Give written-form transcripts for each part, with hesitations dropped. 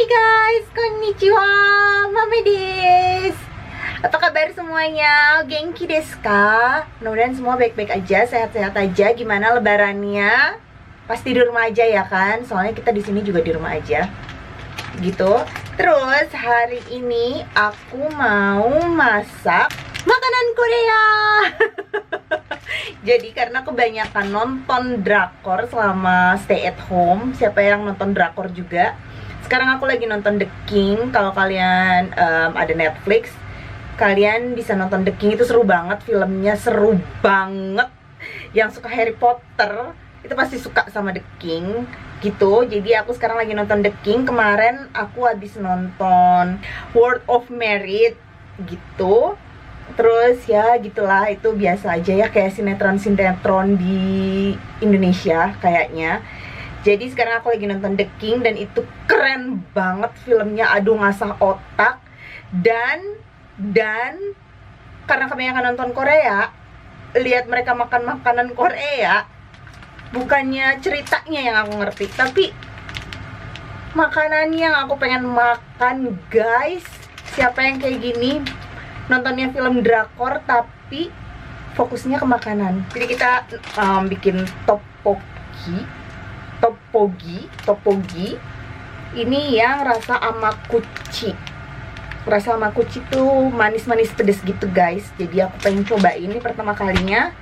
guys, konnichiwa, mame desu. Apa kabar semuanya? Genki desu ka? Mudah-mudahan semua baik-baik aja, sehat-sehat aja. Gimana lebarannya? Pasti di rumah aja ya kan? Soalnya kita di sini juga di rumah aja. Gitu. Terus hari ini aku mau masak makanan Korea. Jadi karena kebanyakan nonton drakor selama stay at home. Siapa yang nonton drakor juga? Sekarang aku lagi nonton The King. Kalau kalian ada Netflix, kalian bisa nonton The King. Itu seru banget, filmnya seru banget. Yang suka Harry Potter itu pasti suka sama The King gitu. Jadi aku sekarang lagi nonton The King. Kemarin aku habis nonton World of Merit gitu. Terus ya gitulah, itu biasa aja ya, kayak sinetron-sinetron di Indonesia kayaknya. Jadi sekarang aku lagi nonton The King dan itu keren banget filmnya, aduh ngasah otak. Dan karena kebanyakan nonton Korea, lihat mereka makan makanan Korea, bukannya ceritanya yang aku ngerti, tapi makanannya yang aku pengen makan, guys. Siapa yang kayak gini? Nontonnya film drakor tapi fokusnya ke makanan. Jadi kita bikin tteokbokki. Ini yang rasa amakuchi. Rasa amakuchi tuh manis-manis pedes gitu, guys. Jadi aku pengen cobain ini pertama kalinya.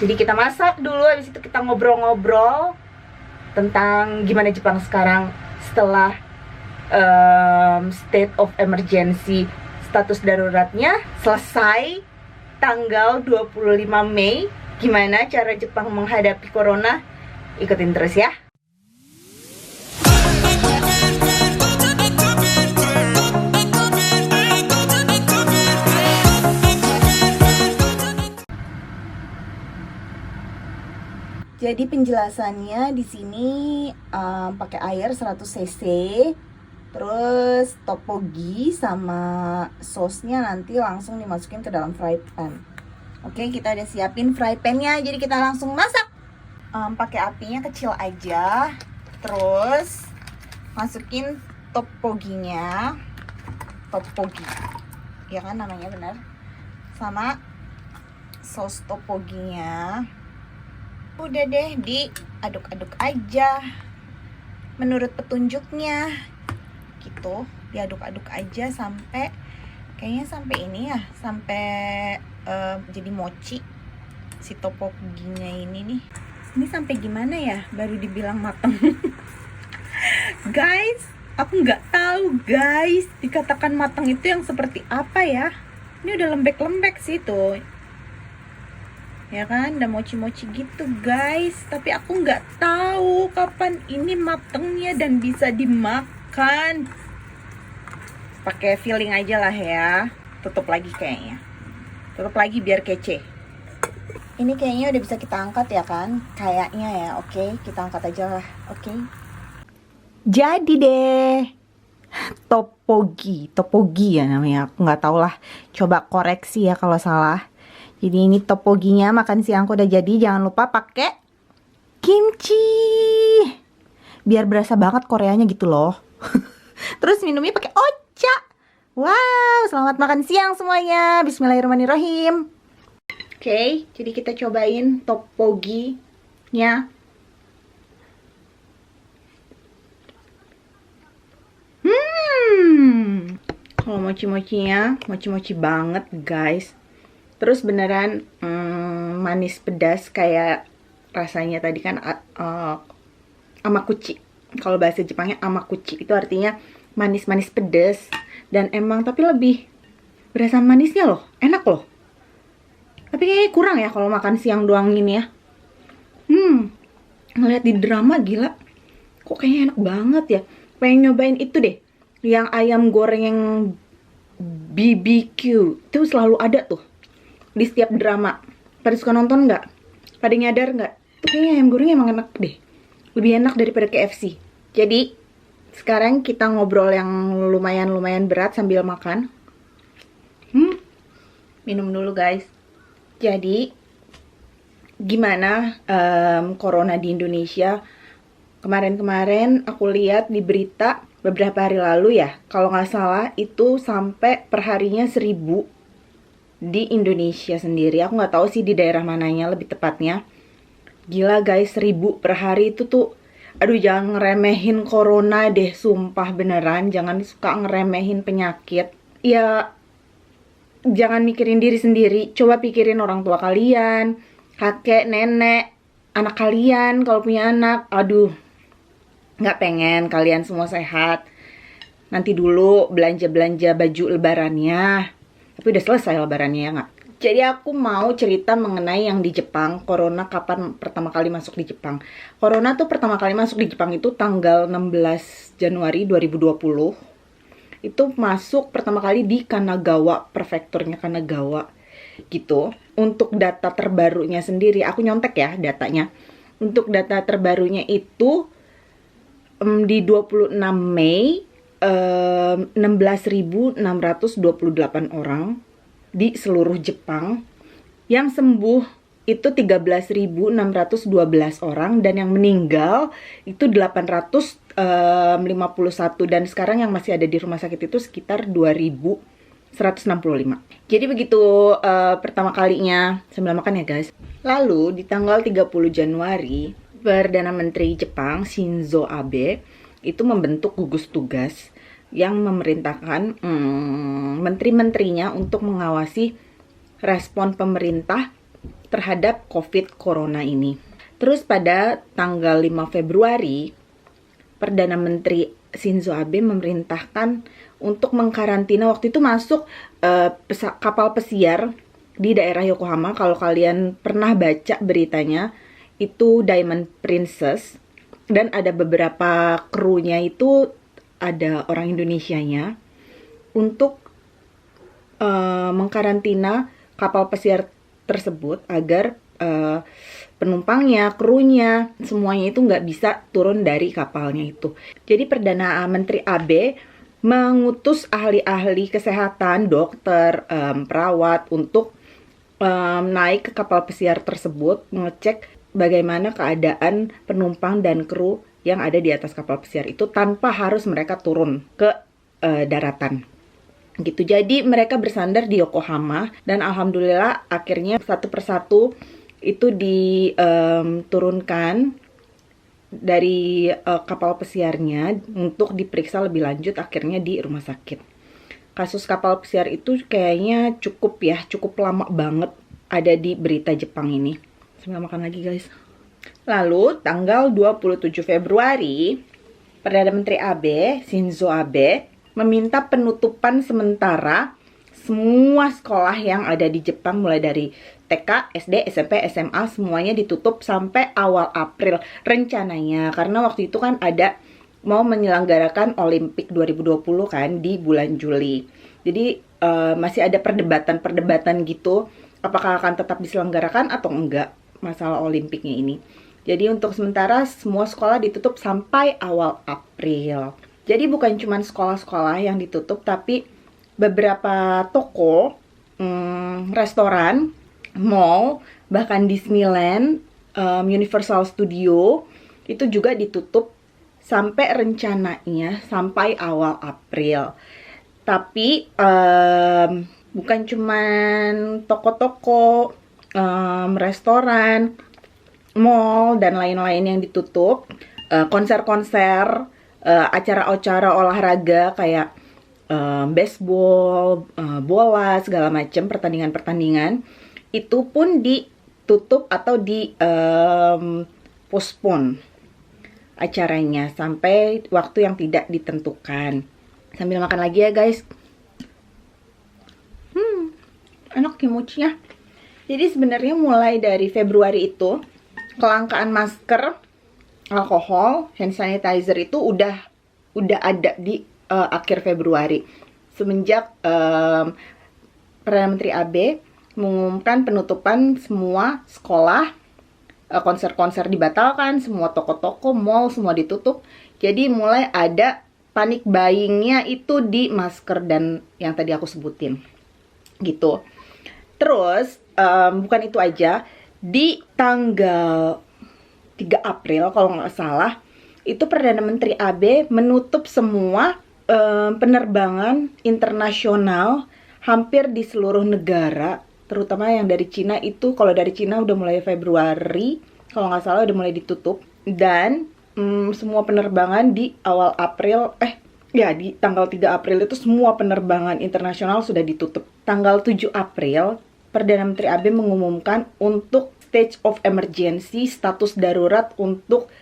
Jadi kita masak dulu, habis itu kita ngobrol-ngobrol tentang gimana Jepang sekarang setelah state of emergency, status daruratnya selesai tanggal 25 Mei. Gimana cara Jepang menghadapi corona? Ikutin terus ya. Jadi penjelasannya di sini pakai air 100 cc. Terus tteokbokki sama sosnya nanti langsung dimasukin ke dalam fry pan. Oke, kita udah siapin fry pan-nya, jadi kita langsung masak. Pakai apinya kecil aja. Terus masukin tteokbokkinya. Tteokbokki, ya kan namanya benar. Sama sos tteokbokkinya. Udah deh, diaduk-aduk aja menurut petunjuknya. Gitu, diaduk-aduk aja sampai kayaknya sampai ini ya, sampai jadi mochi si tteokbokkinya ini nih. Ini sampai gimana ya baru dibilang mateng? Guys, aku nggak tahu guys, dikatakan mateng itu yang seperti apa ya. Ini udah lembek-lembek sih tuh, ya kan, udah mochi-mochi gitu guys. Tapi aku nggak tahu kapan ini matengnya dan bisa dimakan. Pakai filling aja lah ya. Tutup lagi kayaknya. Tutup lagi biar kece. Ini kayaknya udah bisa kita angkat ya kan? Kayaknya ya. Oke, kita angkat aja lah. Oke. Jadi deh. Tteokbokki ya namanya. Aku nggak tahu lah. Coba koreksi ya kalau salah. Jadi ini tteokbokkinya, makan siangku udah jadi. Jangan lupa pakai kimchi. Biar berasa banget Koreanya gitu loh. Terus minumnya pakai ocha. Wow, selamat makan siang semuanya. Bismillahirrahmanirrahim. Oke, jadi kita cobain tteokbokkinya. Kalau mochi-mochinya, mochi-mochi banget guys. Terus beneran manis pedas kayak rasanya tadi kan amakuchi. Kalau bahasa Jepangnya amakuchi itu artinya manis-manis pedas. Dan emang tapi lebih berasa manisnya loh, enak loh. Tapi kayaknya kurang ya kalau makan siang doang gini ya. Ngeliat di drama gila, kok kayaknya enak banget ya. Pengen nyobain itu deh, yang ayam goreng yang BBQ. Itu selalu ada tuh di setiap drama. Pada suka nonton nggak? Pada nyadar nggak? Tuh kayaknya ayam goreng emang enak deh. Lebih enak daripada KFC. Jadi sekarang kita ngobrol yang lumayan berat sambil makan. Minum dulu guys. Jadi gimana corona di Indonesia? Kemarin aku lihat di berita beberapa hari lalu ya, kalau nggak salah itu sampai perharinya 1000 di Indonesia sendiri. Aku nggak tahu sih di daerah mananya lebih tepatnya. Gila guys, 1000 per hari itu tuh, aduh jangan ngeremehin corona deh, sumpah beneran. Jangan suka ngeremehin penyakit. Ya, jangan mikirin diri sendiri, coba pikirin orang tua kalian, kakek, nenek, anak kalian kalau punya anak. Aduh, nggak pengen kalian semua sehat. Nanti dulu belanja-belanja baju lebarannya. Tapi udah selesai lebarannya ya nggak? Jadi aku mau cerita mengenai yang di Jepang. Corona kapan pertama kali masuk di Jepang? Corona tuh pertama kali masuk di Jepang itu tanggal 16 Januari 2020. Itu masuk pertama kali di Kanagawa, prefekturnya Kanagawa gitu. Untuk data terbarunya sendiri, aku nyontek ya datanya. Untuk data terbarunya itu di 26 Mei 16.628 orang di seluruh Jepang. Yang sembuh itu 13.612 orang, dan yang meninggal itu 851, dan sekarang yang masih ada di rumah sakit itu sekitar 2.165. Jadi begitu pertama kalinya, sambil makan ya guys. Lalu di tanggal 30 Januari, Perdana Menteri Jepang Shinzo Abe itu membentuk gugus tugas yang memerintahkan menteri-menterinya untuk mengawasi respon pemerintah terhadap COVID Corona ini. Terus pada tanggal 5 Februari, Perdana Menteri Shinzo Abe memerintahkan untuk mengkarantina, waktu itu masuk kapal pesiar di daerah Yokohama. Kalau kalian pernah baca beritanya, itu Diamond Princess, dan ada beberapa krunya itu ada orang Indonesianya, untuk mengkarantina kapal pesiar tersebut agar penumpangnya, krunya, semuanya itu nggak bisa turun dari kapalnya itu. Jadi Perdana Menteri Abe mengutus ahli-ahli kesehatan, dokter, perawat untuk naik ke kapal pesiar tersebut, mengecek bagaimana keadaan penumpang dan kru yang ada di atas kapal pesiar itu tanpa harus mereka turun ke daratan. Gitu. Jadi mereka bersandar di Yokohama, dan alhamdulillah akhirnya satu persatu itu diturunkan dari kapal pesiarnya untuk diperiksa lebih lanjut, akhirnya di rumah sakit. Kasus kapal pesiar itu kayaknya cukup lama banget ada di berita Jepang ini. Sambil makan lagi guys. Lalu tanggal 27 Februari, Perdana Menteri Abe, Shinzo Abe, meminta penutupan sementara semua sekolah yang ada di Jepang, mulai dari TK, SD, SMP, SMA, semuanya ditutup sampai awal April rencananya. Karena waktu itu kan ada mau menyelenggarakan Olimpik 2020 kan di bulan Juli. Jadi masih ada perdebatan gitu, apakah akan tetap diselenggarakan atau enggak masalah Olimpiknya ini. Jadi untuk sementara semua sekolah ditutup sampai awal April. Jadi bukan cuma sekolah-sekolah yang ditutup, tapi beberapa toko, restoran, mall, bahkan Disneyland, Universal Studio itu juga ditutup sampai rencananya sampai awal April. Tapi bukan cuma toko-toko, restoran, mall, dan lain-lain yang ditutup. Konser-konser, acara-acara olahraga kayak baseball, bola, segala macam, pertandingan-pertandingan itu pun ditutup atau di postpone acaranya sampai waktu yang tidak ditentukan. Sambil makan lagi ya guys. Enak kimochinya. Jadi sebenarnya mulai dari Februari itu kelangkaan masker, alkohol, hand sanitizer itu udah ada di akhir Februari, semenjak Perdana Menteri Abe mengumumkan penutupan semua sekolah, konser-konser dibatalkan, semua toko-toko, mall semua ditutup. Jadi mulai ada panic buying-nya itu di masker dan yang tadi aku sebutin gitu. Terus bukan itu aja, di tanggal 3 April kalau nggak salah itu Perdana Menteri Abe menutup semua penerbangan internasional hampir di seluruh negara, terutama yang dari Cina itu. Kalau dari Cina udah mulai Februari, kalau nggak salah udah mulai ditutup. Dan semua penerbangan di awal April, di tanggal 3 April itu semua penerbangan internasional sudah ditutup. Tanggal 7 April, Perdana Menteri Abe mengumumkan untuk state of emergency, status darurat untuk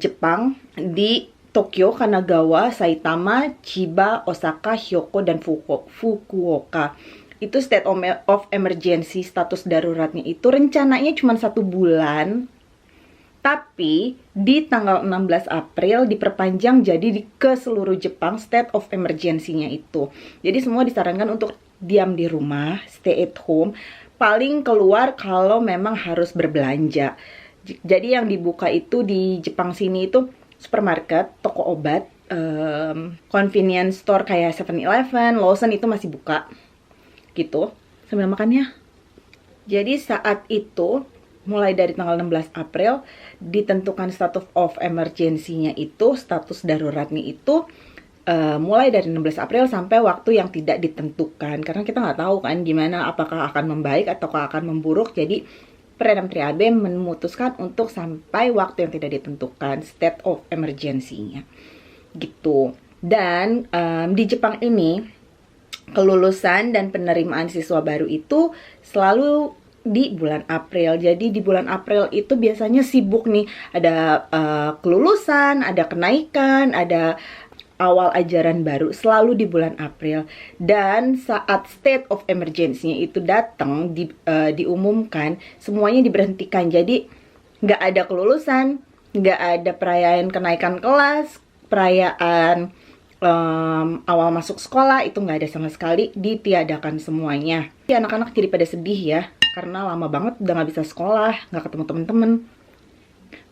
Jepang di Tokyo, Kanagawa, Saitama, Chiba, Osaka, Hyoko, dan Fukuoka. Itu state of emergency, status daruratnya itu rencananya cuma 1 bulan. Tapi di tanggal 16 April diperpanjang jadi ke seluruh Jepang state of emergency-nya itu. Jadi semua disarankan untuk diam di rumah, stay at home. Paling keluar kalau memang harus berbelanja. Jadi yang dibuka itu di Jepang sini itu supermarket, toko obat, convenience store kayak 7-Eleven, Lawson itu masih buka. Gitu, sambil makannya. Jadi saat itu mulai dari tanggal 16 April ditentukan status of emergency-nya itu, status daruratnya itu mulai dari 16 April sampai waktu yang tidak ditentukan. Karena kita nggak tahu kan gimana, apakah akan membaik atau akan memburuk. Jadi Perdana Menteri Abe memutuskan untuk sampai waktu yang tidak ditentukan, state of emergency-nya. Gitu. Dan di Jepang ini kelulusan dan penerimaan siswa baru itu selalu di bulan April. Jadi di bulan April itu biasanya sibuk nih. Ada kelulusan, ada kenaikan, ada awal ajaran baru, selalu di bulan April. Dan saat state of emergency-nya itu datang, diumumkan, semuanya diberhentikan. Jadi nggak ada kelulusan, nggak ada perayaan kenaikan kelas, perayaan awal masuk sekolah, itu nggak ada sama sekali, ditiadakan semuanya. Anak-anak jadi pada sedih ya, karena lama banget udah nggak bisa sekolah, nggak ketemu temen-temen.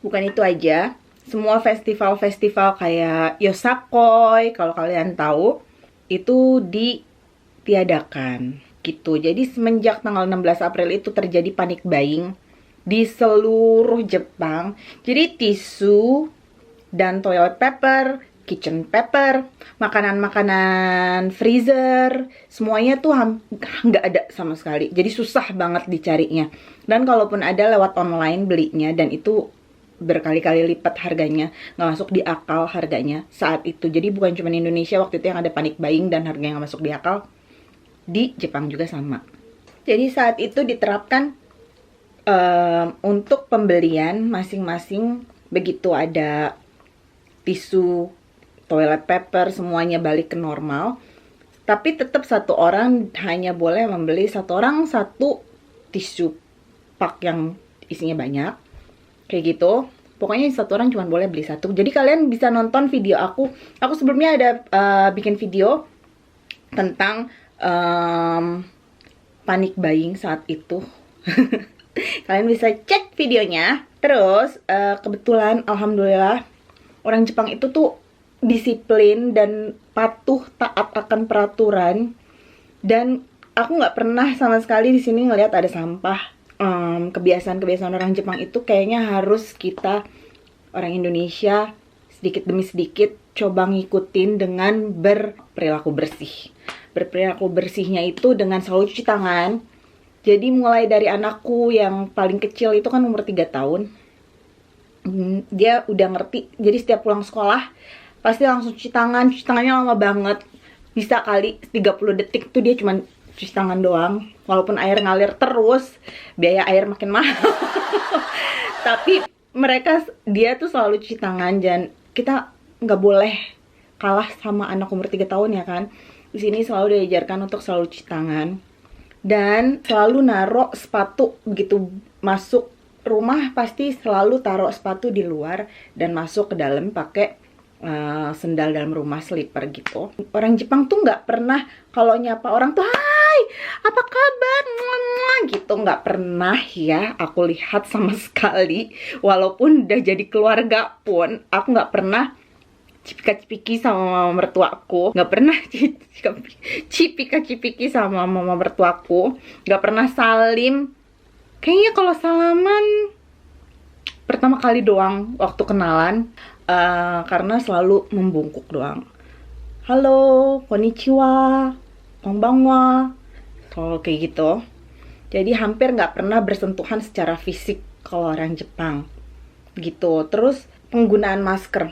Bukan itu aja, semua festival-festival kayak Yosakoi, kalau kalian tahu, itu ditiadakan gitu. Jadi semenjak tanggal 16 April itu terjadi panic buying di seluruh Jepang. Jadi tisu dan toilet paper, kitchen paper, makanan-makanan freezer, semuanya tuh nggak ada sama sekali. Jadi susah banget dicarinya. Dan kalaupun ada, lewat online belinya, dan itu berkali-kali lipat harganya, nggak masuk di akal harganya saat itu. Jadi bukan cuma Indonesia waktu itu yang ada panic buying dan harganya nggak masuk di akal, di Jepang juga sama. Jadi saat itu diterapkan untuk pembelian masing-masing, begitu ada tisu, toilet paper, semuanya balik ke normal. Tapi tetap satu orang hanya boleh membeli, satu orang satu tisu pak yang isinya banyak. Kayak gitu. Pokoknya satu orang cuma boleh beli satu. Jadi kalian bisa nonton video aku. Aku sebelumnya ada bikin video tentang panic buying saat itu. Kalian bisa cek videonya. Terus kebetulan alhamdulillah orang Jepang itu tuh disiplin dan patuh taat akan peraturan. Dan aku nggak pernah sama sekali di sini ngelihat ada sampah. Kebiasaan-kebiasaan orang Jepang itu kayaknya harus kita orang Indonesia sedikit demi sedikit coba ngikutin dengan berperilaku bersih. Berperilaku bersihnya itu dengan selalu cuci tangan. Jadi mulai dari anakku yang paling kecil itu kan umur 3 tahun, dia udah ngerti. Jadi setiap pulang sekolah pasti langsung cuci tangan. Cuci tangannya lama banget, bisa kali 30 detik tuh dia cuma cuci tangan doang. Walaupun air ngalir terus, biaya air makin mahal. Tapi dia tuh selalu cuci tangan. Dan kita nggak boleh kalah sama anak umur 3 tahun ya kan. Di sini selalu diajarkan untuk selalu cuci tangan. Dan selalu naruh sepatu begitu masuk rumah, pasti selalu taruh sepatu di luar dan masuk ke dalam pakai sendal dalam rumah, slipper gitu. Orang Jepang tuh nggak pernah kalau nyapa orang tuh hai, apa kabar, gitu, nggak pernah ya aku lihat sama sekali. Walaupun udah jadi keluarga pun aku nggak pernah cipika-cipiki sama mama mertuaku, nggak pernah cipika-cipiki sama mama mertuaku, nggak pernah salim. Kayaknya kalau salaman pertama kali doang waktu kenalan. karena selalu membungkuk doang. Halo, konnichiwa, konbanwa, kalau kayak gitu. Jadi hampir nggak pernah bersentuhan secara fisik kalau orang Jepang gitu. Terus penggunaan masker.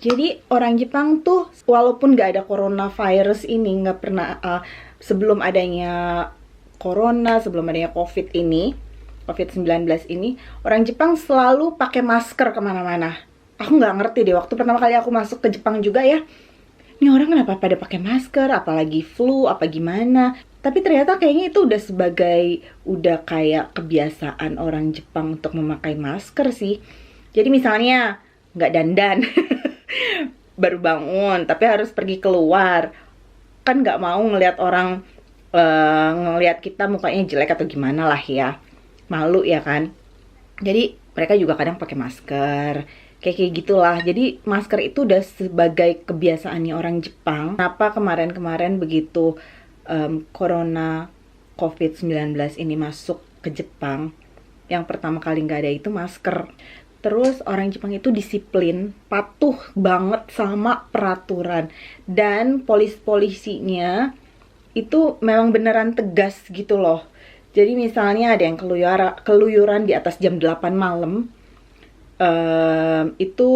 Jadi orang Jepang tuh walaupun nggak ada coronavirus ini, nggak pernah sebelum adanya corona, sebelum adanya COVID-19 ini, orang Jepang selalu pakai masker kemana-mana. Aku nggak ngerti deh, waktu pertama kali aku masuk ke Jepang juga ya, ini orang kenapa pada pakai masker, apalagi flu, apa gimana. Tapi ternyata kayaknya itu udah kayak kebiasaan orang Jepang untuk memakai masker sih. Jadi misalnya nggak dandan, baru bangun, tapi harus pergi keluar. Kan nggak mau ngelihat orang, ngelihat kita mukanya jelek atau gimana lah ya. Malu ya kan. Jadi mereka juga kadang pakai masker. Kayak gitulah. Jadi masker itu udah sebagai kebiasaannya orang Jepang. Kenapa kemarin-kemarin begitu corona COVID-19 ini masuk ke Jepang, yang pertama kali nggak ada itu masker. Terus orang Jepang itu disiplin, patuh banget sama peraturan. Dan polisinya itu memang beneran tegas gitu loh. Jadi misalnya ada yang keluyuran di atas jam 8 malam, itu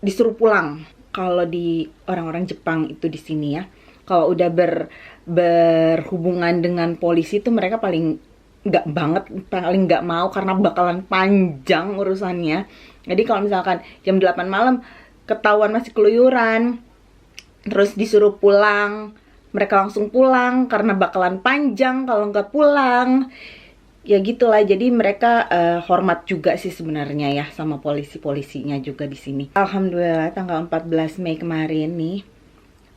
disuruh pulang. Kalau di orang-orang Jepang itu di sini ya, kalau udah berhubungan dengan polisi tuh mereka paling nggak mau karena bakalan panjang urusannya. Jadi kalau misalkan jam 8 malam ketahuan masih keluyuran, terus disuruh pulang, mereka langsung pulang karena bakalan panjang kalau nggak pulang. Ya gitulah, jadi mereka hormat juga sih sebenarnya ya sama polisinya juga di sini. Alhamdulillah tanggal 14 Mei kemarin nih,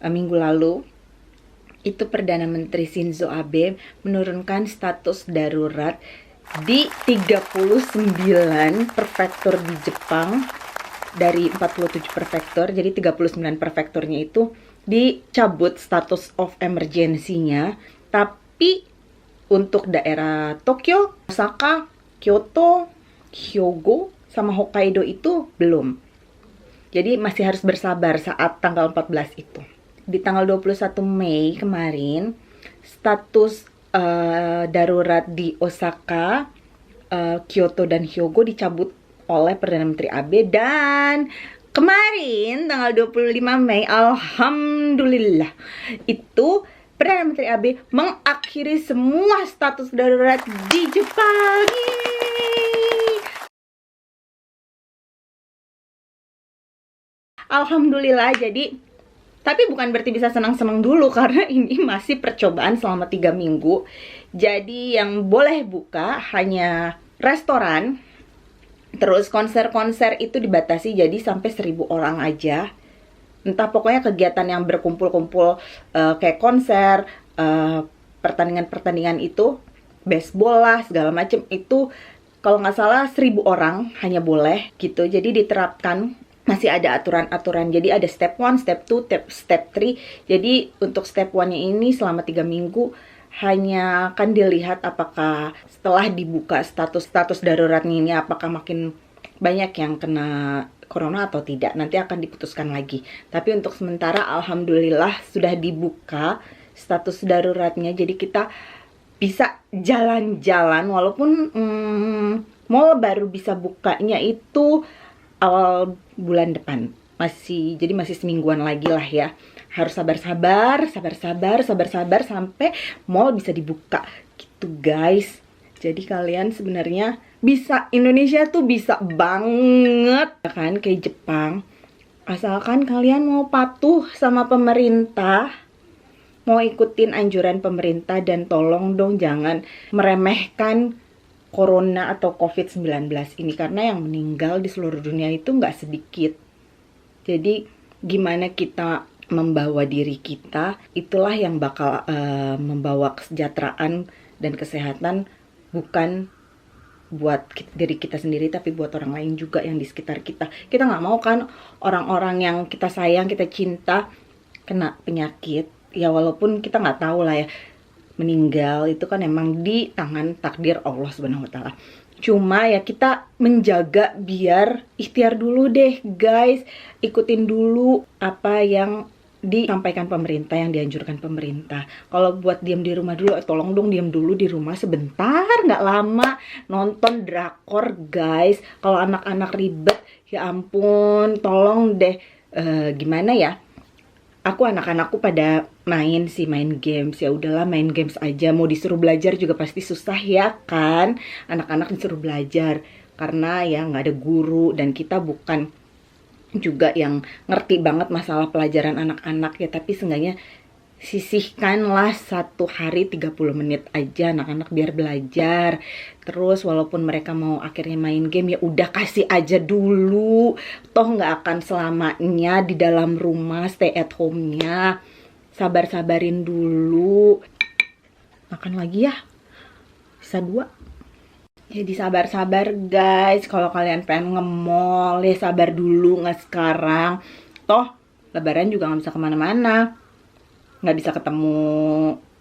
minggu lalu, itu Perdana Menteri Shinzo Abe menurunkan status darurat di 39 prefektur di Jepang dari 47 prefektur. Jadi 39 prefekturnya itu dicabut status of emergency-nya, tapi untuk daerah Tokyo, Osaka, Kyoto, Hyogo, sama Hokkaido itu belum. Jadi masih harus bersabar saat tanggal 14 itu. Di tanggal 21 Mei kemarin, status darurat di Osaka, Kyoto, dan Hyogo dicabut oleh Perdana Menteri Abe. Dan kemarin tanggal 25 Mei, alhamdulillah, itu Perdana Menteri Abe mengakhiri semua status darurat di Jepang. Alhamdulillah. Jadi tapi bukan berarti bisa senang-senang dulu, karena ini masih percobaan selama 3 minggu. Jadi yang boleh buka hanya restoran. Terus konser-konser itu dibatasi jadi sampai 1.000 orang aja. Entah pokoknya kegiatan yang berkumpul-kumpul kayak konser, pertandingan-pertandingan itu, baseball lah, segala macem itu, kalau nggak salah 1.000 orang hanya boleh gitu. Jadi diterapkan, masih ada aturan-aturan. Jadi ada step 1, step 2, step 3. Jadi untuk step 1-nya ini selama 3 minggu hanya akan dilihat apakah setelah dibuka status daruratnya ini apakah makin banyak yang kena corona atau tidak. Nanti akan diputuskan lagi. Tapi untuk sementara alhamdulillah sudah dibuka status daruratnya. Jadi kita bisa jalan-jalan, walaupun mall baru bisa bukanya itu awal bulan depan. Jadi masih semingguan lagi lah ya. Harus sabar-sabar sampai mall bisa dibuka gitu guys. Jadi kalian sebenarnya bisa, Indonesia tuh bisa banget ya kan, kayak Jepang. Asalkan kalian mau patuh sama pemerintah, mau ikutin anjuran pemerintah, dan tolong dong jangan meremehkan corona atau COVID-19 ini, karena yang meninggal di seluruh dunia itu nggak sedikit. Jadi gimana kita membawa diri kita, itulah yang bakal membawa kesejahteraan dan kesehatan, bukan buat diri kita sendiri tapi buat orang lain juga yang di sekitar kita. Kita nggak mau kan orang-orang yang kita sayang, kita cinta kena penyakit. Ya walaupun kita nggak tahu lah ya, meninggal itu kan emang di tangan takdir Allah Subhanahu wa taala. Cuma ya kita menjaga biar ikhtiar dulu deh guys, ikutin dulu apa yang disampaikan pemerintah, yang dianjurkan pemerintah. Kalau buat diam di rumah dulu, tolong dong diam dulu di rumah sebentar, nggak lama, nonton drakor guys. Kalau anak-anak ribet, ya ampun, tolong deh. Gimana ya? Anak-anakku pada main games, ya udahlah main games aja. Mau disuruh belajar juga pasti susah ya kan, anak-anak disuruh belajar karena ya nggak ada guru, dan kita bukan juga yang ngerti banget masalah pelajaran anak-anak ya, tapi seenggaknya sisihkanlah 1 hari 30 menit aja anak-anak biar belajar. Terus walaupun mereka mau akhirnya main game, ya udah kasih aja dulu, toh nggak akan selamanya di dalam rumah stay at home-nya. Sabar-sabarin dulu. Makan lagi ya, bisa 2. Jadi sabar-sabar guys, kalau kalian pengen nge-mall ya sabar dulu, nggak sekarang. Toh lebaran juga nggak bisa kemana-mana, nggak bisa ketemu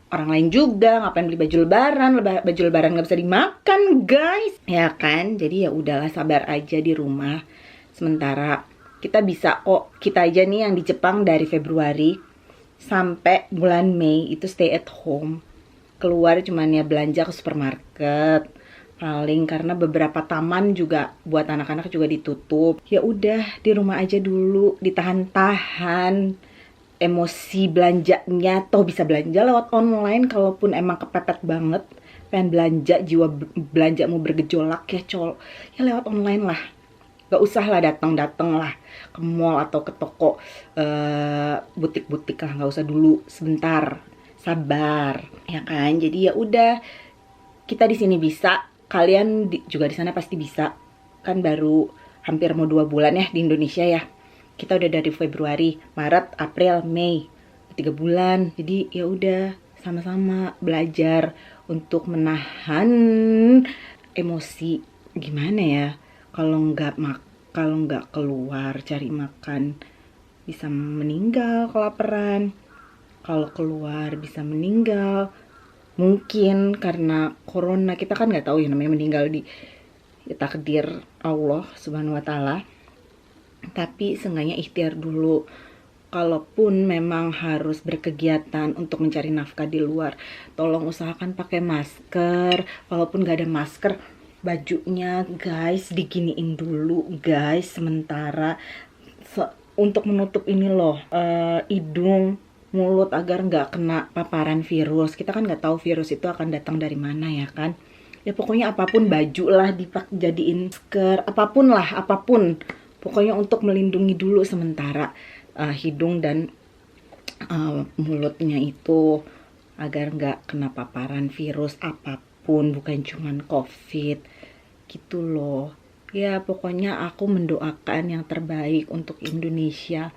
orang lain juga, ngapain beli baju lebaran, baju lebaran nggak bisa dimakan guys, ya kan? Jadi ya udahlah sabar aja di rumah. Sementara kita bisa kok, kita aja nih yang di Jepang dari Februari sampai bulan Mei itu stay at home. Keluar cuman ya belanja ke supermarket paling, karena beberapa taman juga buat anak-anak juga ditutup. Ya udah di rumah aja dulu, ditahan-tahan emosi belanjanya, toh bisa belanja lewat online. Kalaupun emang kepepet banget pengen belanja, jiwa belanja mau bergejolak ya ya lewat online lah. Gak usah lah datang lah ke mall atau ke toko butik-butik lah, nggak usah dulu, sebentar, sabar ya kan. Jadi ya udah, kita di sini bisa, kalian juga di sana pasti bisa kan. Baru hampir mau 2 bulan ya di Indonesia ya. Kita udah dari Februari, Maret, April, Mei, 3 bulan. Jadi ya udah sama-sama belajar untuk menahan emosi. Gimana ya, kalau nggak keluar cari makan bisa meninggal kelaparan. Kalau keluar bisa meninggal. Mungkin karena corona, kita kan nggak tahu ya, namanya meninggal di takdir Allah Subhanahu wa Ta'ala. Tapi seenggaknya ikhtiar dulu. Kalaupun memang harus berkegiatan untuk mencari nafkah di luar, tolong usahakan pakai masker. Walaupun nggak ada masker, bajunya guys diginiin dulu guys sementara, untuk menutup ini loh, hidung, mulut, agar nggak kena paparan virus. Kita kan nggak tahu virus itu akan datang dari mana ya kan. Ya pokoknya apapun, baju lah jadiin masker, apapun lah, apapun. Pokoknya untuk melindungi dulu sementara hidung dan mulutnya itu, agar nggak kena paparan virus apapun, bukan cuman COVID gitu loh. Ya pokoknya aku mendoakan yang terbaik untuk Indonesia.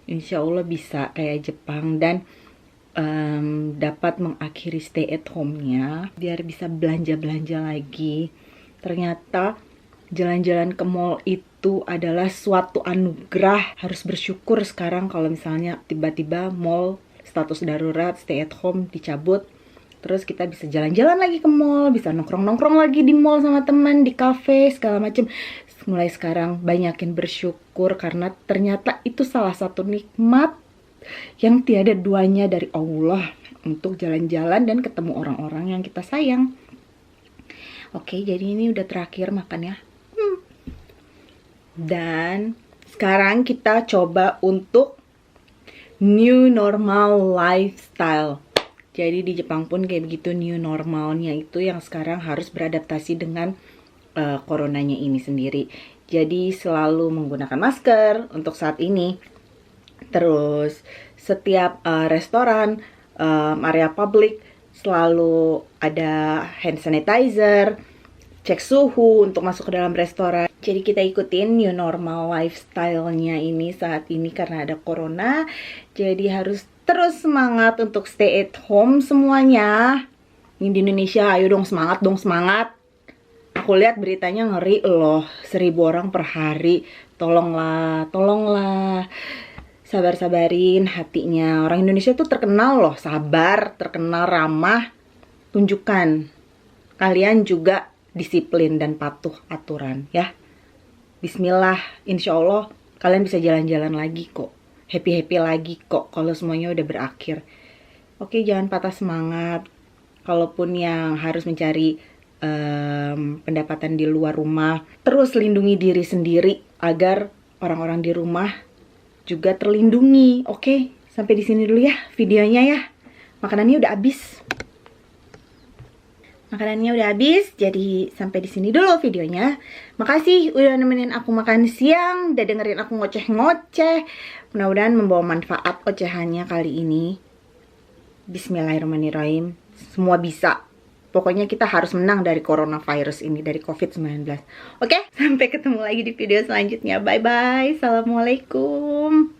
Insya Allah bisa kayak Jepang dan dapat mengakhiri stay at home-nya biar bisa belanja-belanja lagi. Ternyata jalan-jalan ke mall itu adalah suatu anugerah. Harus bersyukur sekarang kalau misalnya tiba-tiba mall status darurat, stay at home dicabut. Terus kita bisa jalan-jalan lagi ke mall, bisa nongkrong-nongkrong lagi di mall sama teman, di cafe, segala macam. Mulai sekarang banyakin bersyukur, karena ternyata itu salah satu nikmat yang tiada duanya dari Allah, untuk jalan-jalan dan ketemu orang-orang yang kita sayang. Oke, jadi ini udah terakhir makan ya. Dan sekarang kita coba untuk new normal lifestyle. Jadi di Jepang pun kayak begitu, new normalnya itu yang sekarang harus beradaptasi dengan coronanya ini sendiri. Jadi selalu menggunakan masker untuk saat ini. Terus setiap restoran, area publik selalu ada hand sanitizer, cek suhu untuk masuk ke dalam restoran. Jadi kita ikutin new normal lifestyle-nya ini saat ini karena ada corona. Jadi harus terus semangat untuk stay at home semuanya. Ini di Indonesia, ayo dong semangat dong, semangat. Aku lihat beritanya ngeri loh, 1000 orang per hari. Tolonglah, tolonglah. Sabar-sabarin hatinya. Orang Indonesia tuh terkenal loh sabar, terkenal ramah. Tunjukkan. Kalian juga disiplin dan patuh aturan ya. Bismillah, insya Allah kalian bisa jalan-jalan lagi kok, happy-happy lagi kok kalau semuanya udah berakhir. Oke, jangan patah semangat. Kalaupun yang harus mencari pendapatan di luar rumah, terus lindungi diri sendiri agar orang-orang di rumah juga terlindungi. Oke, sampai di sini dulu ya videonya ya. Makanannya udah habis. Jadi sampai di sini dulu videonya. Makasih udah nemenin aku makan siang, udah dengerin aku ngoceh-ngoceh. Mudah-mudahan membawa manfaat ocehannya kali ini. Bismillahirrahmanirrahim. Semua bisa. Pokoknya kita harus menang dari coronavirus ini, dari COVID-19. Oke, sampai ketemu lagi di video selanjutnya. Bye-bye. Assalamualaikum.